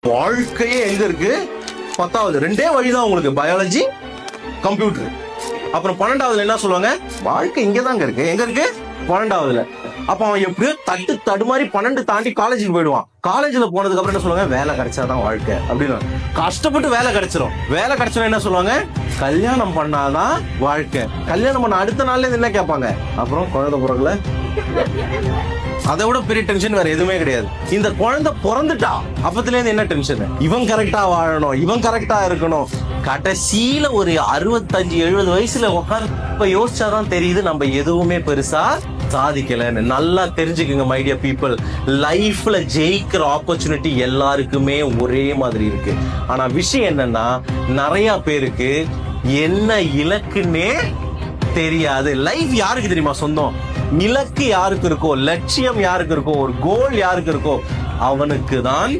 வாழ்க்கையே எங்க இருக்கு? 10வது 2 வழிதான் உங்களுக்கு, பயாலஜி, கம்ப்யூட்டர். அப்புறம் 12வதுல என்ன சொல்லுவாங்க? வாழ்க்கை இங்கதாங்க இருக்கு. எங்க இருக்கு? 12வதுல. அப்ப அவன் எப்படியோ தடுமாறி 12 தாண்டி காலேஜுக்கு போயிடுவான். காலேஜ்ல போனதுக்கு அப்புறம் என்ன சொல்லுவாங்க? வேலை கிடைச்சாதான் வாழ்க்கை அப்படின்னு. கஷ்டப்பட்டு வேலை கிடைச்சிரும். வேலை கிடைச்சா என்ன சொல்லுவாங்க? கல்யாணம் பண்ணாதான் வாழ்க்கை. கல்யாணம் பண்ண அடுத்த நாள்ல என்ன கேட்பாங்க? அப்புறம் குழந்தை பிறகுல. அதை விட பெரிய டென்ஷன் வேற எதுவுமே கிடையாது. இந்த குழந்தை பிறந்துட்டா அப்பத்துல இருந்து என்ன டென்ஷன்? இவன் கரெக்டா வாழணும், இவன் கரெக்டா இருக்கணும். கடைசியில ஒரு 65-70 வயசுல உட்கார்ந்து இப்ப யோசிச்சாதான் தெரியுது நம்ம எதுவுமே பெருசா சாதிக்கலன்னு. நல்லா தெரிஞ்சுக்குங்க மை டியர் பீப்புள், லைஃப்ல ஜெயிக்கிற ஆப்பர்ச்சுனிட்டி எல்லாருக்குமே ஒரே மாதிரி இருக்கு. ஆனா விஷயம் என்னன்னா, நிறைய பேருக்கு என்ன இலக்குன்னே தெரியாது. லைஃப் யாருக்கு தெரியுமா சொந்தம்? இலக்கு யாருக்கு இருக்கோ, லட்சியம் யாருக்கு இருக்கோ, ஒரு கோல் யாருக்கு இருக்கோ, அவனுக்கு தான்